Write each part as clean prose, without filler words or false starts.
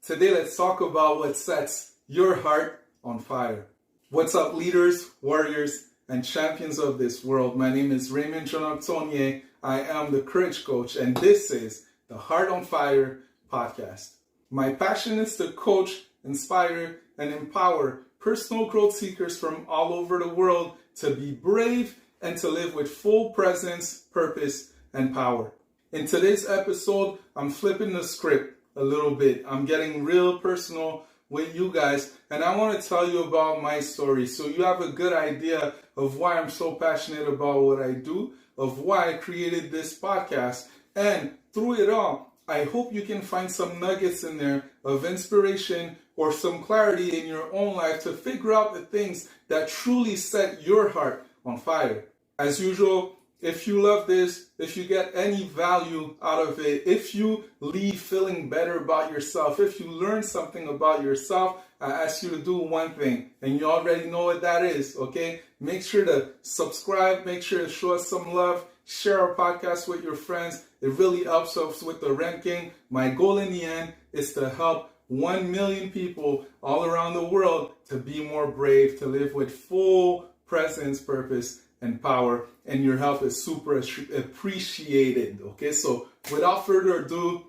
Today, let's talk about what sets your heart on fire. What's up, leaders, warriors, and champions of this world? My name is Raymond Ndjonok-Tonye. I am the Courage Coach, and this is the Heart on Fire podcast. My passion is to coach, inspire, and empower personal growth seekers from all over the world to be brave and to live with full presence, purpose, and power. In today's episode, I'm flipping the script a little bit. I'm getting real personal with you guys, and I want to tell you about my story so you have a good idea of why I'm so passionate about what I do, of why I created this podcast, and through it all, I hope you can find some nuggets in there of inspiration or some clarity in your own life to figure out the things that truly set your heart on fire. As usual, if you love this, if you get any value out of it, if you leave feeling better about yourself, if you learn something about yourself, I ask you to do one thing, and you already know what that is, okay? Make sure to subscribe, make sure to show us some love, share our podcast with your friends. It really helps us with the ranking. My goal in the end is to help 1 million people all around the world to be more brave, to live with full presence, purpose, and power, and your help is super appreciated. Okay, so without further ado,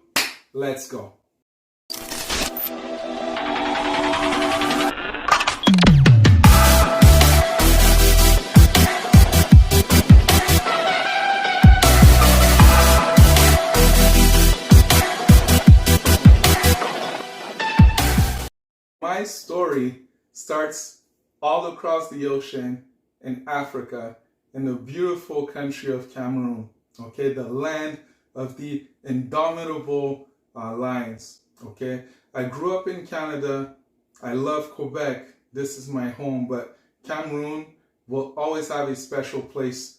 let's go. My story starts all across the ocean in Africa, in the beautiful country of Cameroon, okay, the land of the indomitable lions, okay. I grew up in Canada. I love Quebec. This is my home, but Cameroon will always have a special place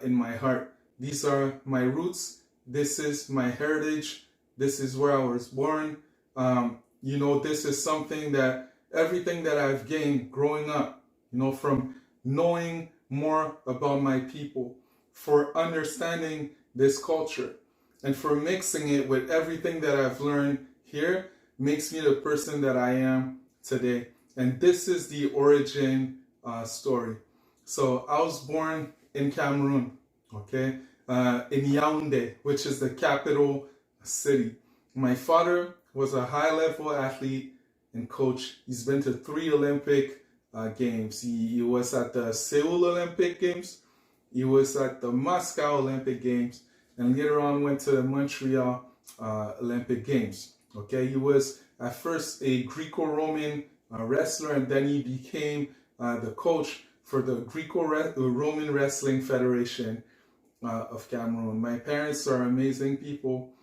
in my heart. These are my roots. This is my heritage. This is where I was born. This is something that everything that I've gained growing up, from knowing more about my people, for understanding this culture, and for mixing it with everything that I've learned here, makes me the person that I am today. And this is the origin story. So I was born in Cameroon, okay, in Yaoundé, which is the capital city. My father was a high-level athlete and coach. He's been to 3 Olympic games. He was at the Seoul Olympic Games, he was at the Moscow Olympic Games, and later on went to the Montreal Olympic Games. Okay, he was at first a Greco-Roman wrestler, and then he became the coach for the Greco-Roman Wrestling Federation of Cameroon. My parents are amazing people.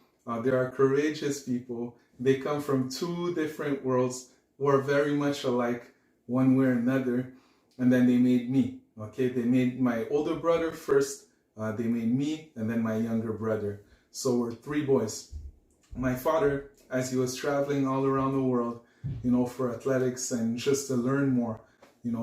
They are courageous people. They come from 2 different worlds who are very much alike, one way or another, and then they made me. Okay, they made my older brother first, they made me, and then my younger brother. So we're 3 boys. My father, as he was traveling all around the world, for athletics and just to learn more,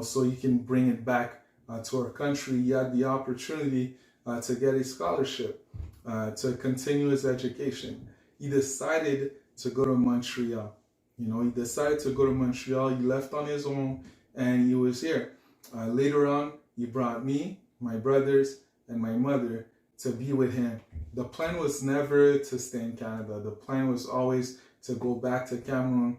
so he can bring it back to our country, he had the opportunity to get a scholarship to continue his education. He decided to go to Montreal. He decided to go to Montreal. He left on his own, and he was here. Later on, he brought me, my brothers, and my mother to be with him. The plan was never to stay in Canada. The plan was always to go back to Cameroon,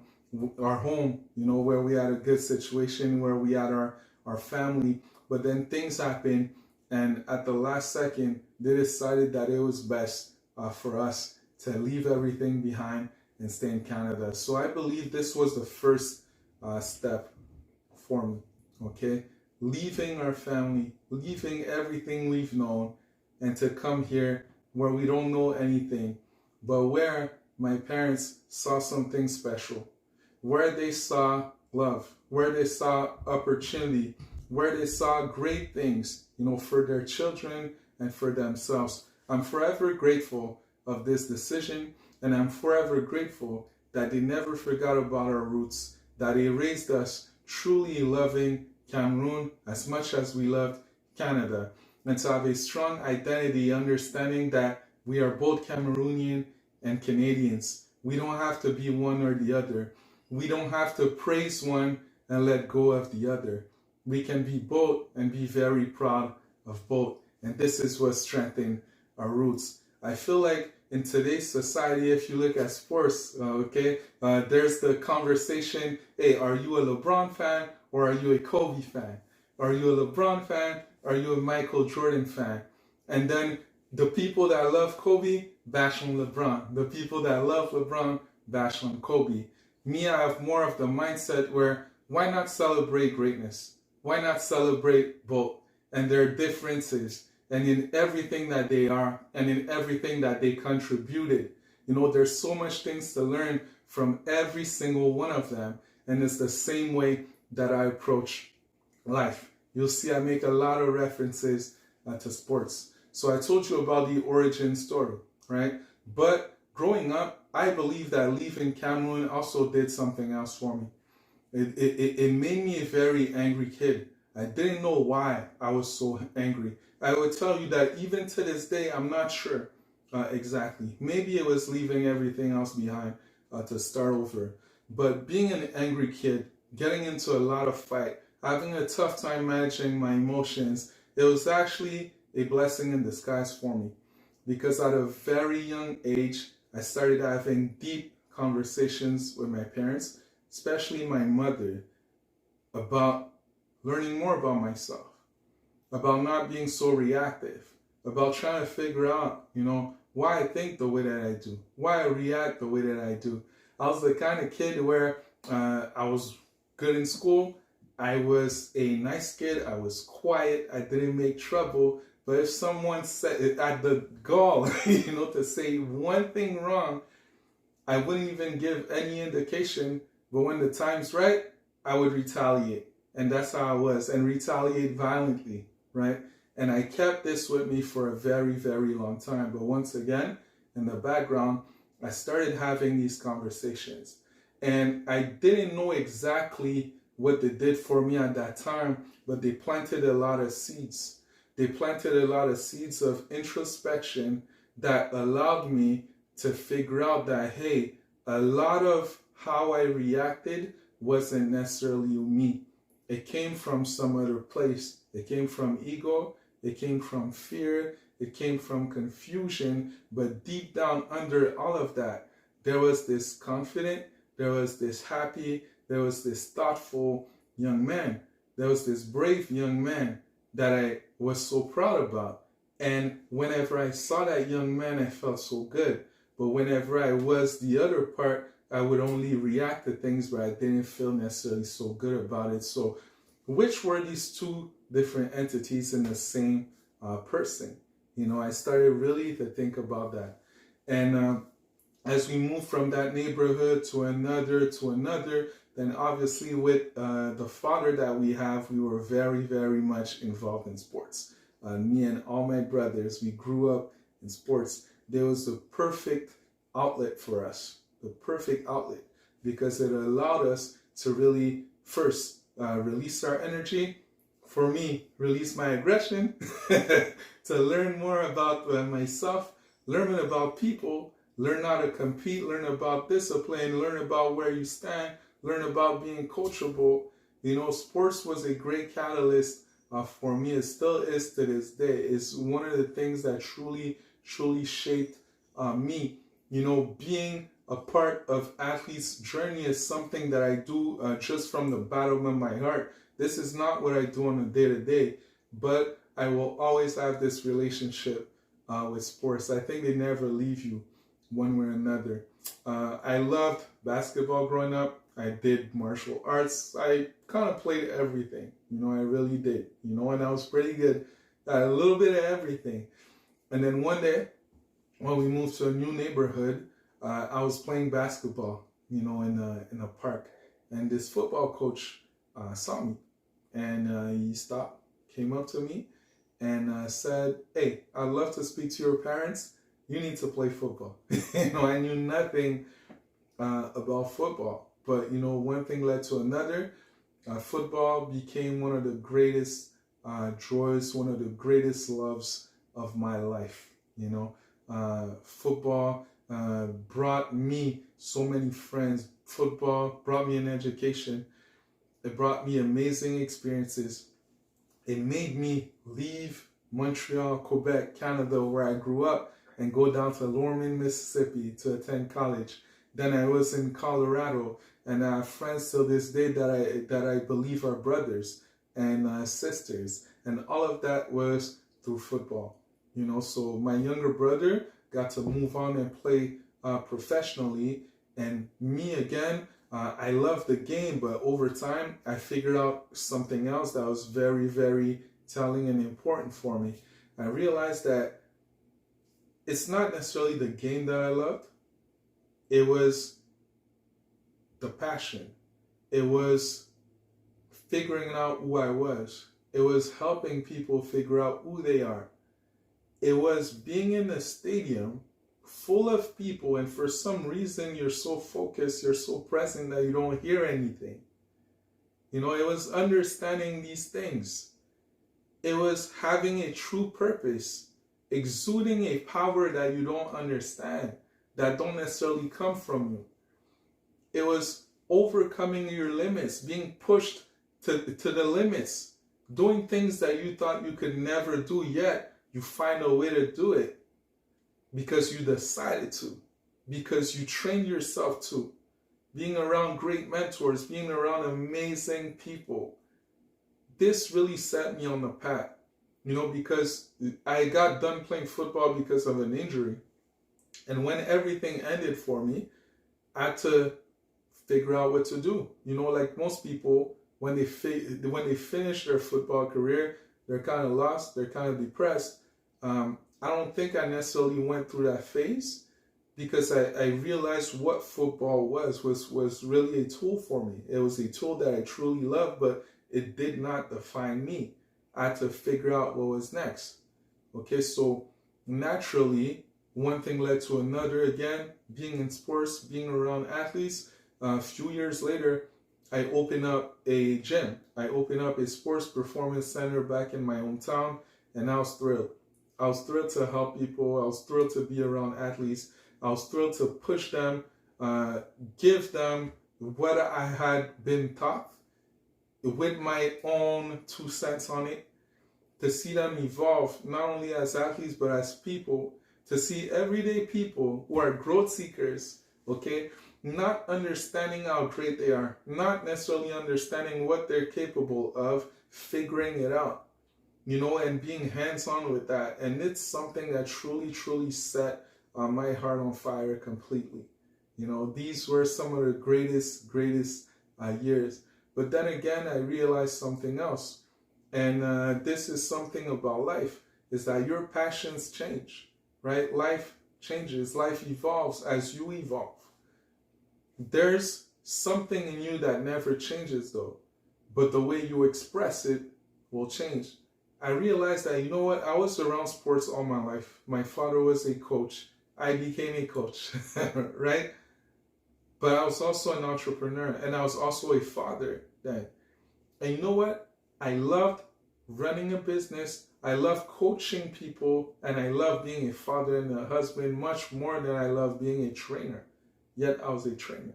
our home, where we had a good situation, where we had our family. But then things happened, and at the last second, they decided that it was best for us to leave everything behind and stay in Canada. So I believe this was the first step for me, okay? Leaving our family, leaving everything we've known, and to come here where we don't know anything, but where my parents saw something special, where they saw love, where they saw opportunity, where they saw great things, for their children and for themselves. I'm forever grateful of this decision, and I'm forever grateful that they never forgot about our roots, that they raised us truly loving Cameroon as much as we loved Canada, and to have a strong identity, understanding that we are both Cameroonian and Canadians. We don't have to be one or the other. We don't have to praise one and let go of the other. We can be both and be very proud of both. And this is what strengthens our roots. I feel like in today's society, if you look at sports, there's the conversation, hey, are you a LeBron fan or are you a Kobe fan? Are you a LeBron fan? Are you a Michael Jordan fan? And then the people that love Kobe bash on LeBron. The people that love LeBron bash on Kobe. Me, I have more of the mindset where why not celebrate greatness? Why not celebrate both and their differences and in everything that they are and in everything that they contributed? You know, there's so much things to learn from every single one of them. And it's the same way that I approach life. You'll see I make a lot of references to sports. So I told you about the origin story, right? But growing up, I believe that leaving Cameroon also did something else for me. It made me a very angry kid. I didn't know why I was so angry. I would tell you that even to this day, I'm not sure exactly. Maybe it was leaving everything else behind to start over. But being an angry kid, getting into a lot of fight, having a tough time managing my emotions, it was actually a blessing in disguise for me. Because at a very young age, I started having deep conversations with my parents, especially my mother, about learning more about myself, about not being so reactive, about trying to figure out, why I think the way that I do, why I react the way that I do. I was the kind of kid where I was good in school. I was a nice kid. I was quiet. I didn't make trouble. But if someone said it at the gall, to say one thing wrong, I wouldn't even give any indication. But when the time's right, I would retaliate. And that's how I was, and retaliate violently, right? And I kept this with me for a very, very long time. But once again, in the background, I started having these conversations. And I didn't know exactly what they did for me at that time, but they planted a lot of seeds. They planted a lot of seeds of introspection that allowed me to figure out that, hey, a lot of how I reacted wasn't necessarily me. It came from some other place. It came from ego. It came from fear. It came from confusion. But deep down under all of that, there was this confident, there was this happy, there was this thoughtful young man. There was this brave young man that I was so proud about. And whenever I saw that young man, I felt so good. But whenever I was the other part, I would only react to things where I didn't feel necessarily so good about it. So which were these two different entities in the same person? I started really to think about that. And as we move from that neighborhood to another, then obviously with the father that we have, we were very, very much involved in sports. Me and all my brothers, we grew up in sports. There was the perfect outlet for us, the perfect outlet, because it allowed us to really first release our energy. For me, release my aggression, to learn more about myself, learn about people, learn how to compete, learn about discipline, learn about where you stand, learn about being coachable. Sports was a great catalyst for me. It still is to this day. It's one of the things that truly, truly shaped me. Being a part of athletes' journey is something that I do just from the bottom of my heart. This is not what I do on a day-to-day, but I will always have this relationship with sports. I think they never leave you one way or another. I loved basketball growing up. I did martial arts. I kind of played everything. I really did. And I was pretty good at a little bit of everything. And then one day, when we moved to a new neighborhood, I was playing basketball, in a park. And this football coach saw me. And he stopped, came up to me, and said, hey, I'd love to speak to your parents. You need to play football. I knew nothing about football. But, one thing led to another. Football became one of the greatest joys, one of the greatest loves of my life. Football brought me so many friends. Football brought me an education. It brought me amazing experiences. It made me leave Montreal, Quebec, Canada, where I grew up, and go down to Lorman, Mississippi to attend college. Then I was in Colorado, and I have friends till this day that I believe are brothers and sisters. And all of that was through football. So my younger brother got to move on and play professionally. And me again, I love the game, but over time, I figured out something else that was very, very telling and important for me. I realized that it's not necessarily the game that I loved. It was the passion. It was figuring out who I was. It was helping people figure out who they are. It was being in a stadium full of people, and for some reason you're so focused, you're so present that you don't hear anything. It was understanding these things. It was having a true purpose, exuding a power that you don't understand, that don't necessarily come from you. It was overcoming your limits, being pushed to the limits, doing things that you thought you could never do, yet you find a way to do it because you decided to, because you trained yourself to, being around great mentors, being around amazing people. This really set me on the path, because I got done playing football because of an injury. And when everything ended for me, I had to figure out what to do. Like most people, when they finish their football career, they're kind of lost, they're kind of depressed. I don't think I necessarily went through that phase, because I realized what football was really a tool for me. It was a tool that I truly loved, but it did not define me. I had to figure out what was next. Okay, so naturally, one thing led to another again, being in sports, being around athletes. A few years later, I opened up a gym. I opened up a sports performance center back in my hometown, and I was thrilled. I was thrilled to help people. I was thrilled to be around athletes. I was thrilled to push them, give them what I had been taught with my own 2 cents on it, to see them evolve, not only as athletes, but as people, to see everyday people who are growth seekers, okay, not understanding how great they are, not necessarily understanding what they're capable of, figuring it out, and being hands-on with that. And it's something that truly, truly set my heart on fire completely. These were some of the greatest years. But then again, I realized something else. And this is something about life, is that your passions change, right? Life changes, life evolves as you evolve. There's something in you that never changes though, but the way you express it will change. I realized that, I was around sports all my life. My father was a coach. I became a coach, right? But I was also an entrepreneur, and I was also a father then. And you know what? I loved running a business. I loved coaching people, and I loved being a father and a husband much more than I loved being a trainer. Yet I was a trainer,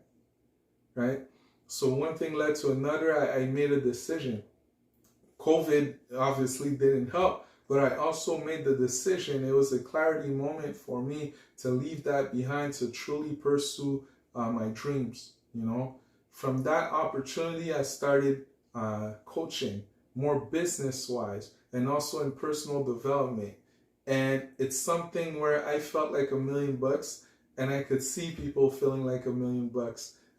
right? So one thing led to another. I made a decision. COVID obviously didn't help, but I also made the decision. It was a clarity moment for me to leave that behind, to truly pursue my dreams. From that opportunity, I started coaching more business-wise and also in personal development. And it's something where I felt like $1 million, and I could see people feeling like $1 million.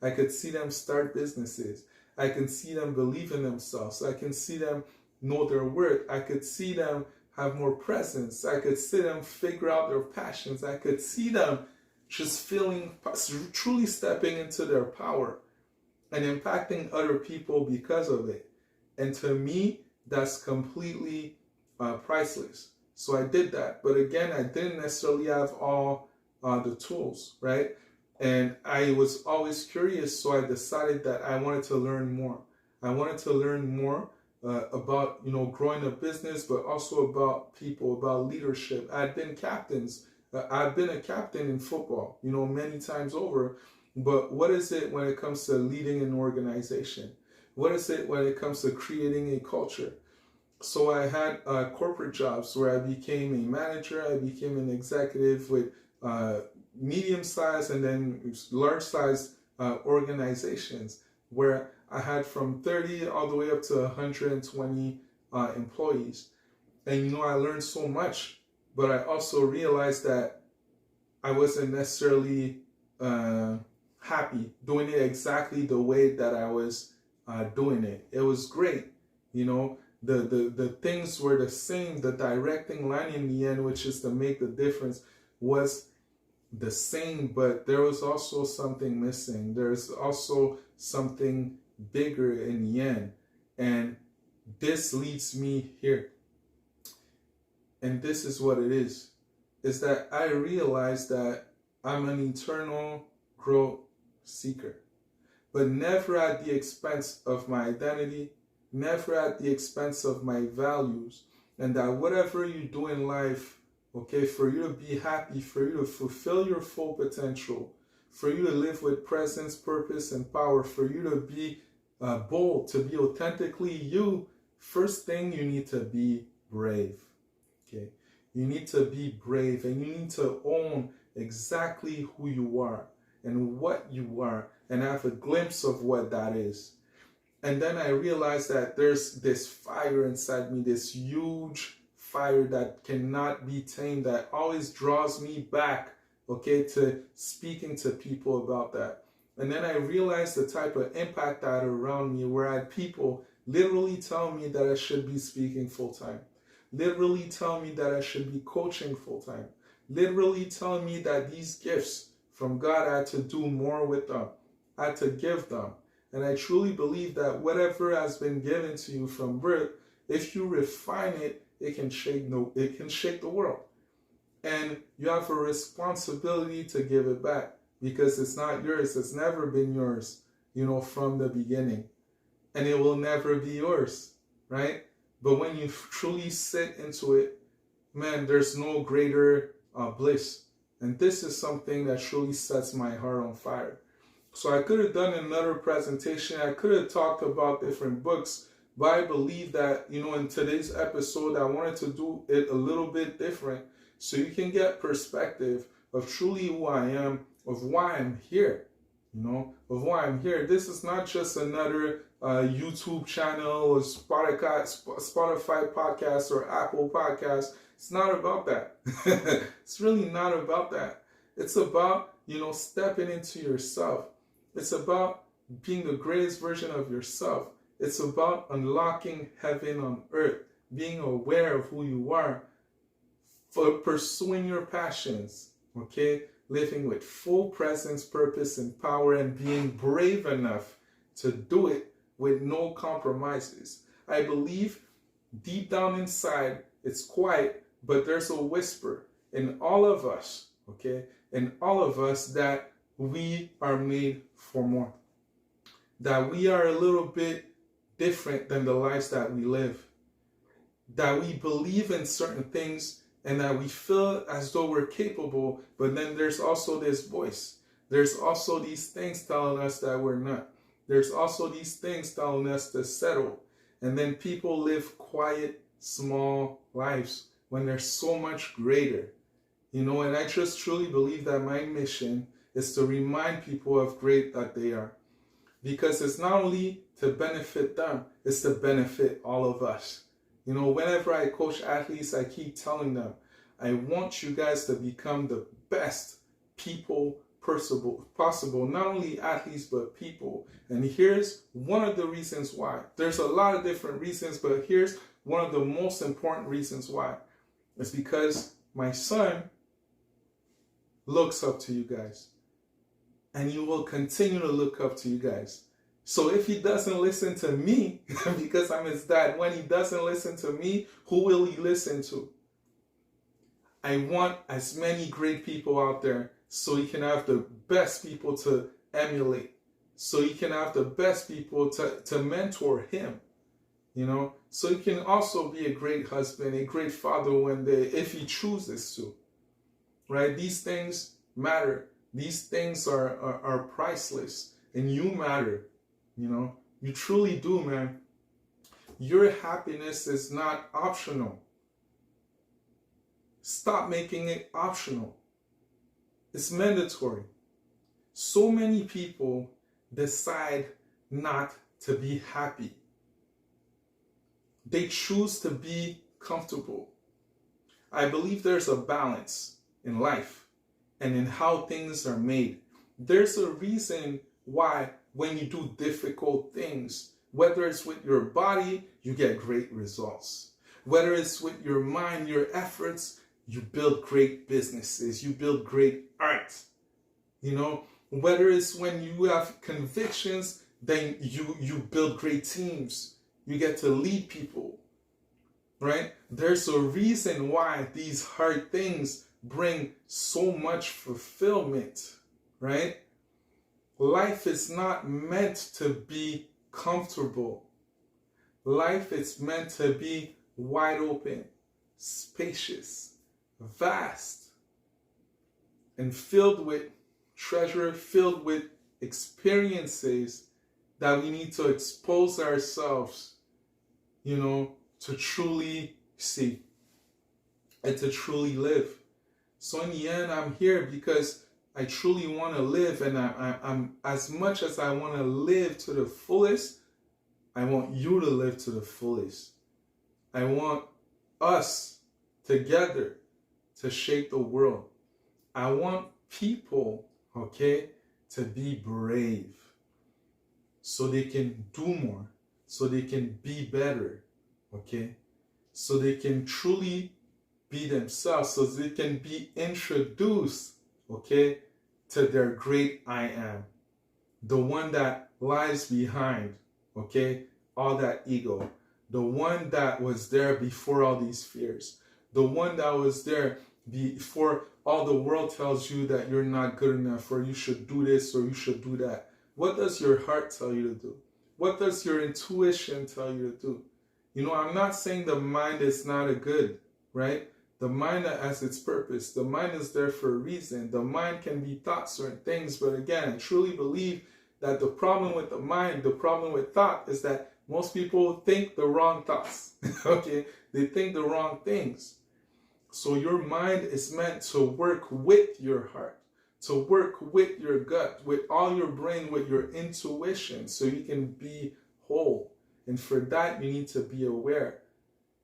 I could see them start businesses. I can see them believe in themselves. I can see them know their worth. I could see them have more presence. I could see them figure out their passions. I could see them just feeling, truly stepping into their power and impacting other people because of it. And to me, that's completely priceless. So I did that. But again, I didn't necessarily have all the tools, right? And I was always curious, so I decided that I wanted to learn more. I wanted to learn more about, growing a business, but also about people, about leadership. I had been captains I've been a captain in football, many times over. But what is it when it comes to leading an organization? What is it when it comes to creating a culture? So I had corporate jobs where I became a manager, I became an executive with medium-sized and then large-sized organizations where I had from 30 all the way up to 120 employees. And I learned so much, but I also realized that I wasn't necessarily happy doing it exactly the way that I was doing it. It was great, the things were the same. The directing line in the end, which is to make the difference, was the same, but there was also something missing. There's also something bigger in the end. And this leads me here. And this is what it is that I realize that I'm an eternal growth seeker, but never at the expense of my identity, never at the expense of my values, and that whatever you do in life, okay, for you to be happy, for you to fulfill your full potential, for you to live with presence, purpose, and power, for you to be bold, to be authentically you, first thing you need to be brave, okay? You need to be brave, and you need to own exactly who you are and what you are, and have a glimpse of what that is. And then I realized that there's this fire inside me, this huge fire that cannot be tamed, that always draws me back, okay, to speaking to people about that. And then I realized the type of impact I had around me, where I had people literally tell me that I should be speaking full-time, literally tell me that I should be coaching full-time, literally telling me that these gifts from God, I had to do more with them, I had to give them. And I truly believe that whatever has been given to you from birth, if you refine it, it can shake the world. And you have a responsibility to give it back, because it's not yours. It's never been yours, from the beginning. And it will never be yours, right? But when you truly sit into it, man, there's no greater bliss. And this is something that truly sets my heart on fire. So I could have done another presentation. I could have talked about different books, but I believe that, in today's episode, I wanted to do it a little bit different so you can get perspective of truly who I am, of why I'm here, of why I'm here. This is not just another YouTube channel or Spotify podcast or Apple podcast. It's not about that. It's really not about that. It's about, stepping into yourself. It's about being the greatest version of yourself. It's about unlocking heaven on earth, being aware of who you are, for pursuing your passions, okay? Living with full presence, purpose, and power, and being brave enough to do it with no compromises. I believe deep down inside, it's quiet, but there's a whisper in all of us, okay? In all of us, that we are made for more. That we are a little bit different than the lives that we live. That we believe in certain things and that we feel as though we're capable, but then there's also this voice. There's also these things telling us that we're not. There's also these things telling us to settle. And then people live quiet, small lives when they're so much greater. And I just truly believe that my mission is to remind people of great that they are. Because it's not only to benefit them, it's to benefit all of us. Whenever I coach athletes, I keep telling them, I want you guys to become the best people possible, not only athletes, but people. And here's one of the reasons why. There's a lot of different reasons, but here's one of the most important reasons why. It's because my son looks up to you guys. And he will continue to look up to you guys. So if he doesn't listen to me, because I'm his dad, when he doesn't listen to me, who will he listen to? I want as many great people out there so he can have the best people to emulate. So he can have the best people to mentor him. So he can also be a great husband, a great father one day, if he chooses to. right? These things matter. These things are priceless, and you matter. You truly do, man. Your happiness is not optional. Stop making it optional. It's mandatory. So many people decide not to be happy. They choose to be comfortable. I believe there's a balance in life and in how things are made. There's a reason why when you do difficult things, whether it's with your body, you get great results. Whether it's with your mind, your efforts, you build great businesses, you build great art. Whether it's when you have convictions, then you build great teams. You get to lead people, right? There's a reason why these hard things bring so much fulfillment, right? Life is not meant to be comfortable. Life is meant to be wide open, spacious, vast, and filled with treasure, filled with experiences that we need to expose ourselves, to truly see and to truly live. So in the end, I'm here because I truly want to live, and I'm as much as I want to live to the fullest, I want you to live to the fullest. I want us together to shape the world. I want people, to be brave so they can do more, so they can be better, so they can truly be themselves, so they can be introduced, to their great I am, the one that lies behind, all that ego, the one that was there before all these fears, the one that was there before all the world tells you that you're not good enough, or you should do this, or you should do that. What does your heart tell you to do? What does your intuition tell you to do? I'm not saying the mind is not a good, right? The mind has its purpose. The mind is there for a reason. The mind can be taught certain things, but again, I truly believe that the problem with the mind, the problem with thought, is that most people think the wrong thoughts, They think the wrong things. So your mind is meant to work with your heart, to work with your gut, with all your brain, with your intuition, so you can be whole. And for that, you need to be aware.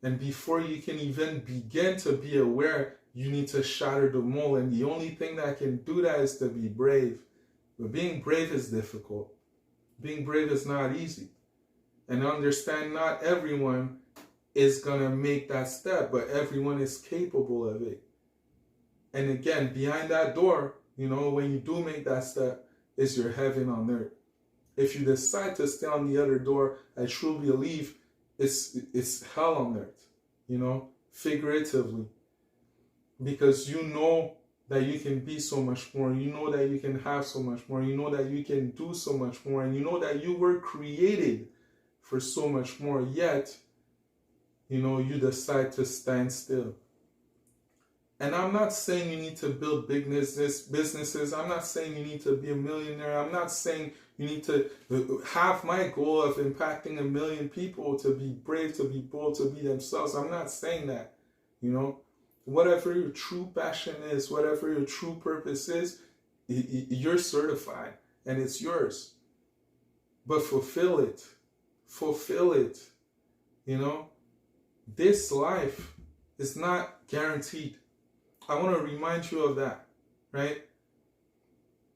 And before you can even begin to be aware, you need to shatter the mold. And the only thing that can do that is to be brave. But being brave is difficult. Being brave is not easy. And understand, not everyone is going to make that step, but everyone is capable of it. And again, behind that door, when you do make that step, is your heaven on earth. If you decide to stay on the other door, I truly believe it's hell on earth, figuratively. Because you know that you can be so much more. You know that you can have so much more. You know that you can do so much more. And you know that you were created for so much more. Yet, you decide to stand still. And I'm not saying you need to build big businesses. I'm not saying you need to be a millionaire. I'm not saying you need to have my goal of impacting 1 million people, to be brave, to be bold, to be themselves. I'm not saying that, Whatever your true passion is, whatever your true purpose is, you're certified and it's yours. But fulfill it. Fulfill it. This life is not guaranteed. I want to remind you of that, right?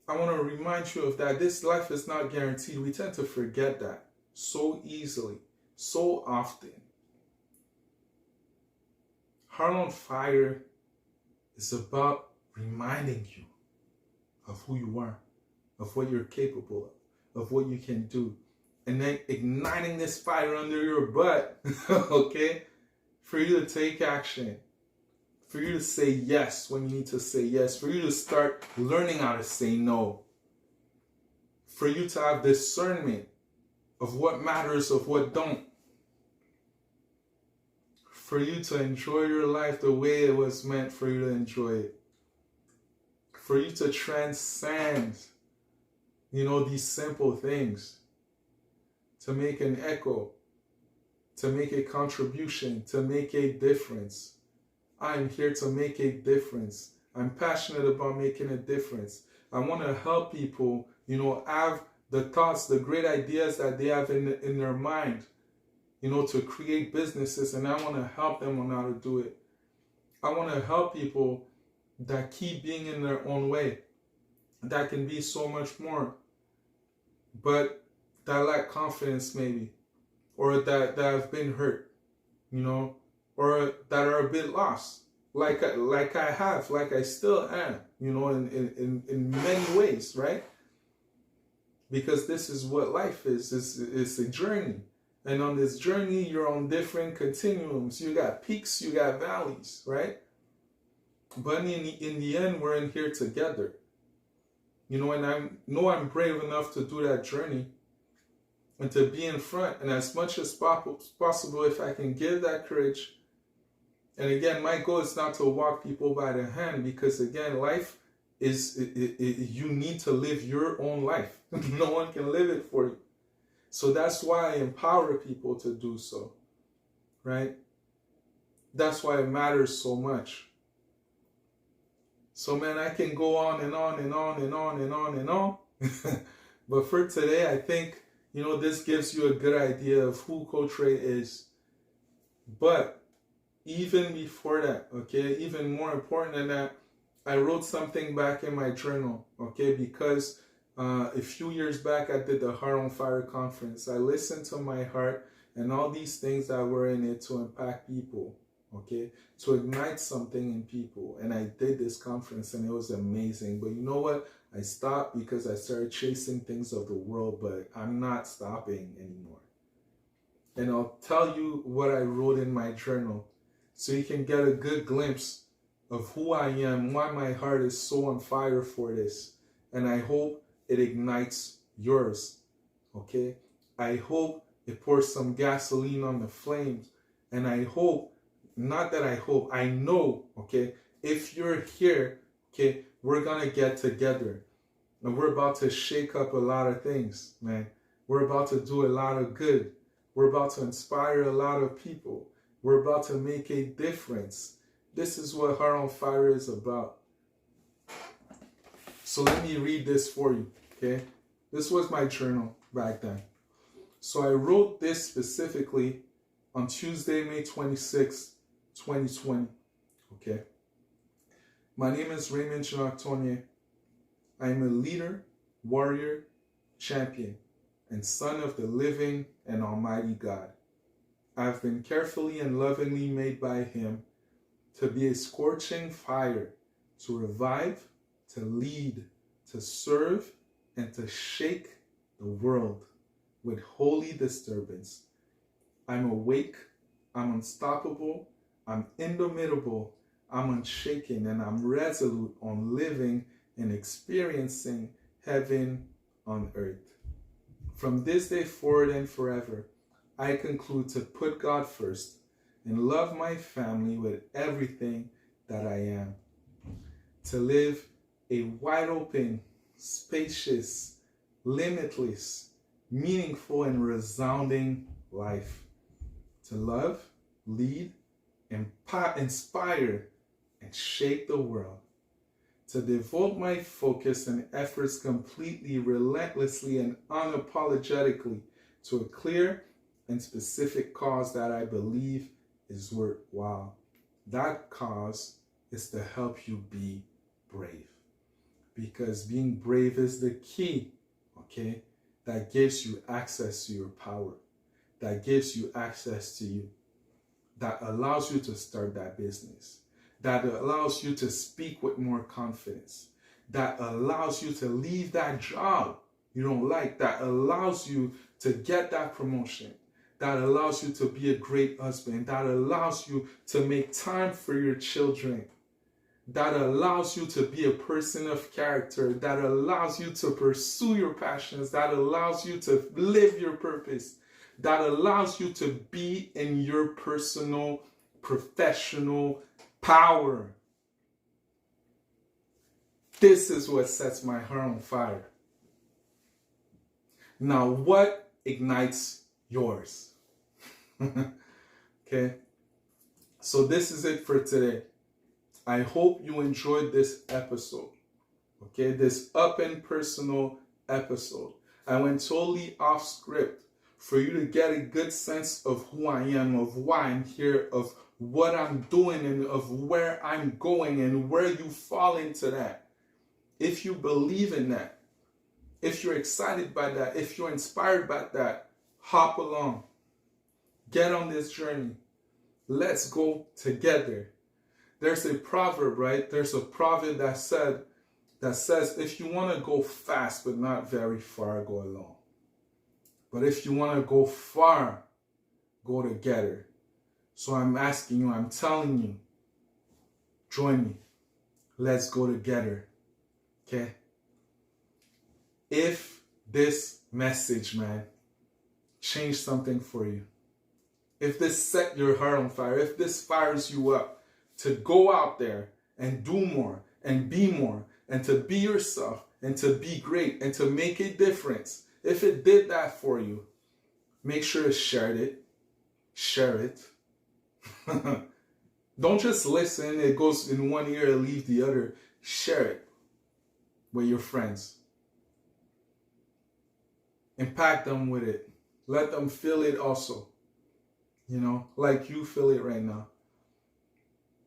I want to remind you of that. This life is not guaranteed. We tend to forget that so easily, so often. Heart on Fire is about reminding you of who you are, of what you're capable of what you can do, and then igniting this fire under your butt, for you to take action, for you to say yes when you need to say yes, for you to start learning how to say no, for you to have discernment of what matters, of what don't, for you to enjoy your life the way it was meant for you to enjoy it. for you to transcend, these simple things, to make an echo, to make a contribution, to make a difference. I'm here to make a difference. I'm passionate about making a difference. I want to help people, have the thoughts, the great ideas that they have in their mind, to create businesses, and I want to help them on how to do it. I want to help people that keep being in their own way, that can be so much more, but that lack confidence maybe, or that have been hurt, or that are a bit lost, like I have, like I still am, in many ways, right? Because this is what life is. It's a journey. And on this journey, you're on different continuums. You got peaks, you got valleys, right? But in the end, we're in here together. And I know I'm brave enough to do that journey and to be in front. And as much as possible, if I can give that courage. And again, my goal is not to walk people by the hand, because again, life is, you need to live your own life. No one can live it for you. So that's why I empower people to do so, right? That's why it matters so much. So man, I can go on and on and on and on and on and on. But for today, I think, this gives you a good idea of who Coach Ray is. But even before that, okay, even more important than that, I wrote something back in my journal, okay, because a few years back I did the Heart on Fire conference. I listened to my heart and all these things that were in it to impact people, okay, to ignite something in people. And I did this conference and it was amazing. But you know what? I stopped because I started chasing things of the world, but I'm not stopping anymore. And I'll tell you what I wrote in my journal so you can get a good glimpse of who I am, why my heart is so on fire for this. And I hope it ignites yours, okay? I hope it pours some gasoline on the flames. And I hope, not that I hope, I know, okay, if you're here, okay, we're gonna get together. And we're about to shake up a lot of things, man. We're about to do a lot of good. We're about to inspire a lot of people. We're about to make a difference. This is what Heart on Fire is about. So let me read this for you, okay? This was my journal back then. So I wrote this specifically on Tuesday, May 26, 2020, okay? My name is Raymond Ndjonok-Tonye. I am a leader, warrior, champion, and son of the living and almighty God. I have been carefully and lovingly made by him to be a scorching fire, to revive, to lead, to serve, and to shake the world with holy disturbance. I'm awake, I'm unstoppable, I'm indomitable, I'm unshaken, and I'm resolute on living and experiencing heaven on earth. From this day forward and forever, I conclude to put God first and love my family with everything that I am. To live a wide open, spacious, limitless, meaningful, and resounding life. To love, lead, inspire, and shape the world. To devote my focus and efforts completely, relentlessly, and unapologetically to a clear and specific cause that I believe is worthwhile. That cause is to help you be brave. Because being brave is the key, okay? That gives you access to your power. That gives you access to you. That allows you to start that business. That allows you to speak with more confidence. That allows you to leave that job you don't like. That allows you to get that promotion. That allows you to be a great husband. That allows you to make time for your children. That allows you to be a person of character. That allows you to pursue your passions. That allows you to live your purpose. That allows you to be in your personal, professional power. This is what sets my heart on fire. Now, what ignites yours? Okay, so this is it for today. I hope you enjoyed this episode. Okay, this up and personal episode. I went totally off script for you to get a good sense of who I am, of why I'm here, of what I'm doing, and of where I'm going, and where you fall into that. If you believe in that, if you're excited by that, if you're inspired by that, hop along. Get on this journey. Let's go together. There's a proverb, right? There's a proverb that says, if you want to go fast but not very far, go alone. But if you want to go far, go together. So I'm asking you, I'm telling you, join me. Let's go together. Okay? If this message, man, changed something for you, if this set your heart on fire, if this fires you up to go out there and do more and be more and to be yourself and to be great and to make a difference, if it did that for you, make sure to share it. Share it. Don't just listen, it goes in one ear and leave the other. Share it with your friends. Impact them with it. Let them feel it also. You know, like you feel it right now.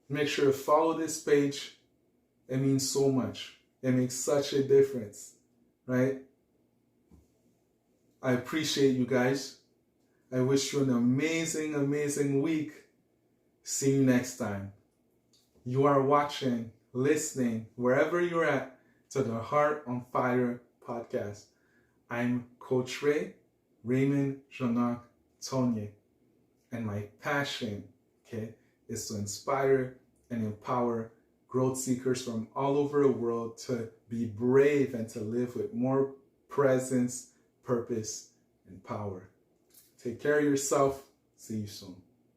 Make sure to follow this page. It means so much. It makes such a difference, right? I appreciate you guys. I wish you an amazing, amazing week. See you next time. You are watching, listening, wherever you're at, to the Heart on Fire podcast. I'm Coach Raymond Ndjonok-Tonye. And my passion, okay, is to inspire and empower growth seekers from all over the world to be brave and to live with more presence, purpose, and power. Take care of yourself. See you soon.